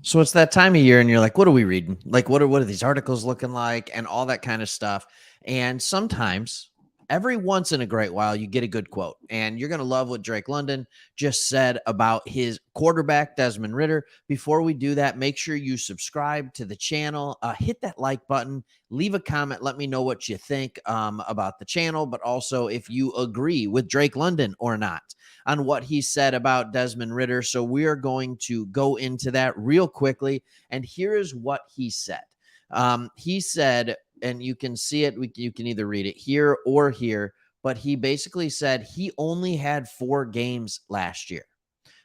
So it's that time of year and you're like, what are we reading? Like, what are these articles looking like and all that kind of stuff. And sometimes every once in a great while, you get a good quote. And you're going to love what Drake London just said about his quarterback, Desmond Ridder. Before we do that, make sure you subscribe to the channel, hit that like button, leave a comment. Let me know what you think about the channel, but also if you agree with Drake London or not on what he said about Desmond Ridder. So we are going to go into that real quickly. And here is what he said. He said, and you can see it, you can either read it here or here, but he basically said he only had 4 games last year.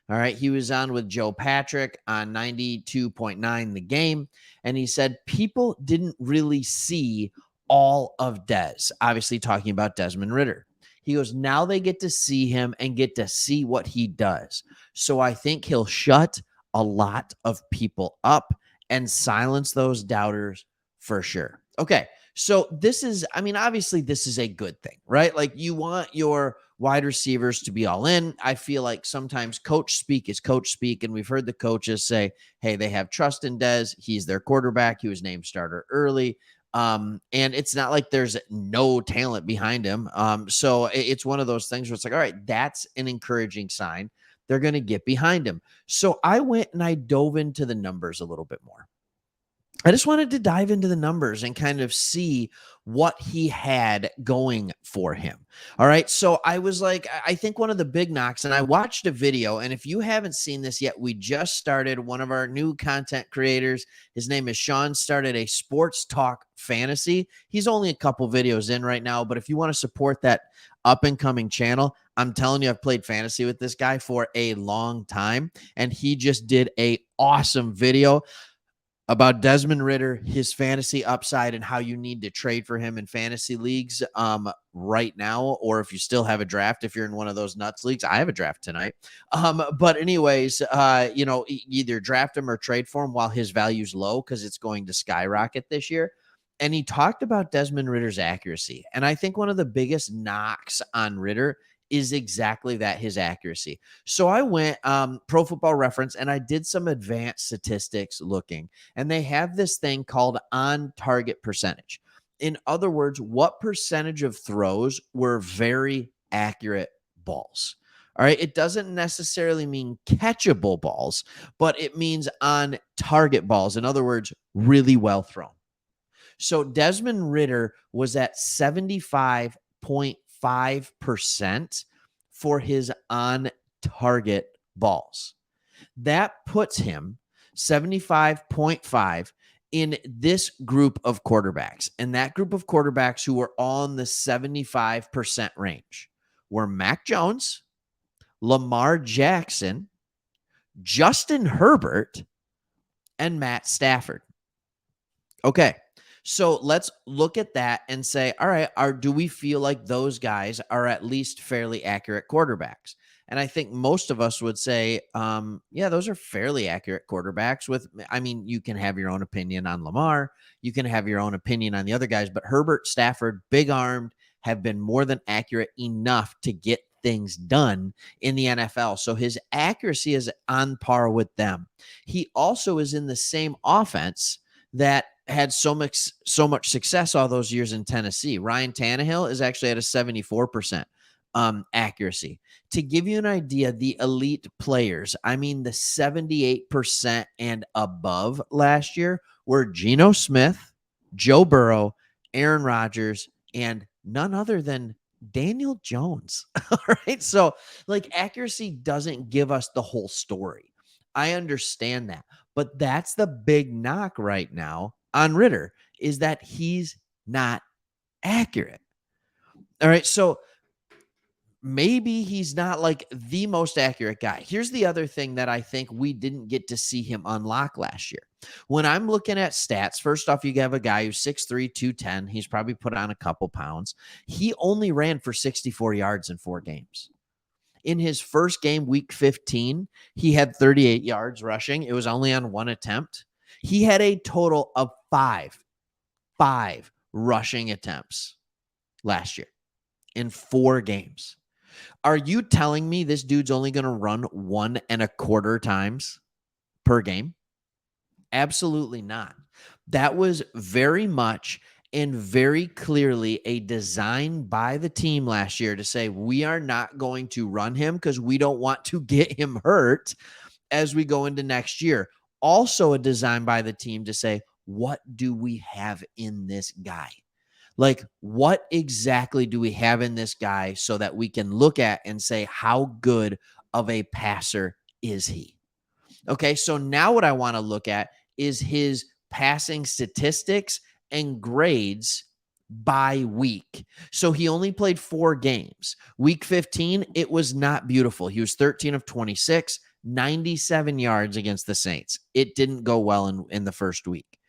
All right. He was on with Joe Patrick on 92.9 the game. And he said people didn't really see all of Des, obviously talking about Desmond Ridder. He goes, now they get to see him and get to see what he does. So I think he'll shut a lot of people up and silence those doubters for sure. Okay. So this is, I mean, obviously, this is a good thing, right? Like you want your wide receivers to be all in. I feel like sometimes coach speak is coach speak. And we've heard the coaches say, hey, they have trust in Dez. He's their quarterback. He was named starter early. And it's not like there's no talent behind him. So it's one of those things where it's like, all right, that's an encouraging sign. They're going to get behind him. So I went and I dove into the numbers a little bit more. I just wanted to dive into the numbers and kind of see what he had going for him. All right. So I was like, I think one of the big knocks, and I watched a video. And if you haven't seen this yet, we just started one of our new content creators. His name is Sean, started a sports talk fantasy. He's only a couple videos in right now, but if you want to support that up and coming channel, I'm telling you, I've played fantasy with this guy for a long time, and he just did a awesome video about Desmond Ridder, his fantasy upside, and how you need to trade for him in fantasy leagues right now, or if you still have a draft, if you're in one of those nuts leagues. I have a draft tonight. But anyways, either draft him or trade for him while his value's low because it's going to skyrocket this year. And he talked about Desmond Ridder's accuracy. And I think one of the biggest knocks on Ridder is exactly that, his accuracy. So I went Pro Football Reference and I did some advanced statistics looking, and they have this thing called on target percentage. In other words, what percentage of throws were very accurate balls? All right. It doesn't necessarily mean catchable balls, but it means on target balls. In other words, really well thrown. So Desmond Ridder was at 75.5% for his on target balls. That puts him 75.5 in this group of quarterbacks. And that group of quarterbacks who were on the 75% range were Mac Jones, Lamar Jackson, Justin Herbert, and Matt Stafford. Okay. So let's look at that and say, all right, do we feel like those guys are at least fairly accurate quarterbacks? And I think most of us would say, yeah, those are fairly accurate quarterbacks. I mean, you can have your own opinion on Lamar. You can have your own opinion on the other guys, but Herbert, Stafford, big armed, have been more than accurate enough to get things done in the NFL. So his accuracy is on par with them. He also is in the same offense that had so much success all those years in Tennessee. Ryan Tannehill is actually at a 74% accuracy. To give you an idea, the elite players, I mean the 78% and above last year, were Geno Smith, Joe Burrow, Aaron Rodgers, and none other than Daniel Jones. All right. So, like, accuracy doesn't give us the whole story. I understand that. But that's the big knock right now on Ridder, is that he's not accurate. All right. So maybe he's not like the most accurate guy. Here's the other thing that I think we didn't get to see him unlock last year. When I'm looking at stats, first off, you have a guy who's 6'3, 210. He's probably put on a couple pounds. He only ran for 64 yards in 4 games. In his first game, week 15, he had 38 yards rushing. It was only on 1 attempt. He had a total of five rushing attempts last year in 4 games. Are you telling me this dude's only going to run 1.25 times per game? Absolutely not. That was very much and very clearly a design by the team last year to say, we are not going to run him because we don't want to get him hurt as we go into next year. Also, a design by the team to say, what do we have in this guy? Like, what exactly do we have in this guy so that we can look at and say, how good of a passer is he? Okay, so now what I want to look at is his passing statistics and grades by week. So he only played 4 games. Week 15, it was not beautiful. He was 13 of 26, 97 yards against the Saints. It didn't go well in the first week.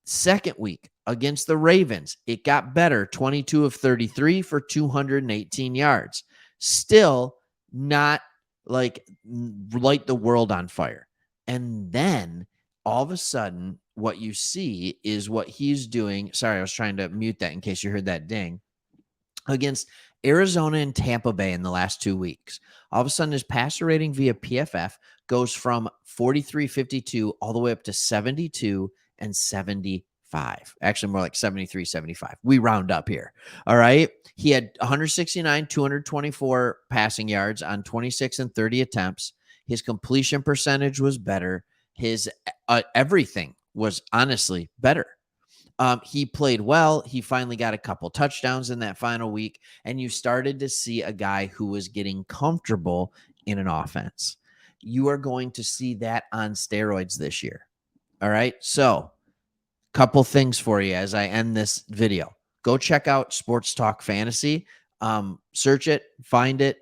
Second week against the Ravens, it got better, 22 of 33 for 218 yards. Still not like light the world on fire. And then all of a sudden, what you see is what he's doing. Sorry, I was trying to mute that in case you heard that ding. Against Arizona and Tampa Bay in the last 2 weeks. All of a sudden, his passer rating via PFF goes from 43.52 all the way up to 72 and 75. Actually, more like 73, 75. We round up here. All right. He had 169, 224 passing yards on 26 and 30 attempts. His completion percentage was better. His everything was honestly better. He played well. He finally got a couple touchdowns in that final week, and you started to see a guy who was getting comfortable in an offense. You are going to see that on steroids this year. All right. So, couple things for you as I end this video. Go check out Sports Talk Fantasy. Search it, find it,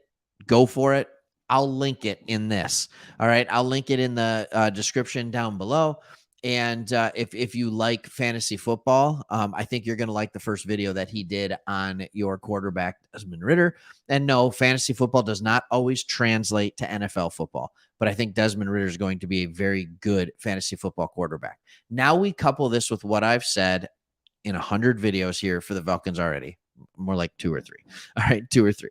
go for it. I'll link it in this. All right. I'll link it in the description down below. And if you like fantasy football, I think you're going to like the first video that he did on your quarterback, Desmond Ridder. And no, fantasy football does not always translate to NFL football, but I think Desmond Ridder is going to be a very good fantasy football quarterback. Now we couple this with what I've said in 100 videos here for the Falcons already, more like 2 or 3. All right, 2 or 3.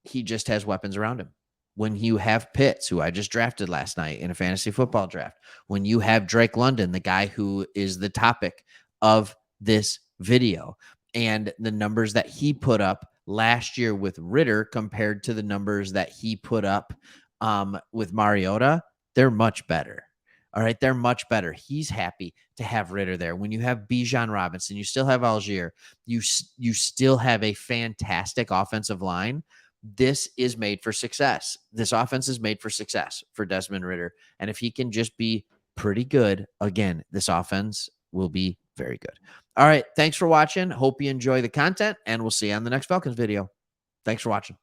He just has weapons around him. When you have Pitts, who I just drafted last night in a fantasy football draft, when you have Drake London, the guy who is the topic of this video, and the numbers that he put up last year with Ridder compared to the numbers that he put up with Mariota, they're much better. All right, they're much better. He's happy to have Ridder there. When you have Bijan Robinson, you still have Algier, you still have a fantastic offensive line. This is made for success. This offense is made for success for Desmond Ridder. And if he can just be pretty good, again, this offense will be very good. All right. Thanks for watching. Hope you enjoy the content, and we'll see you on the next Falcons video. Thanks for watching.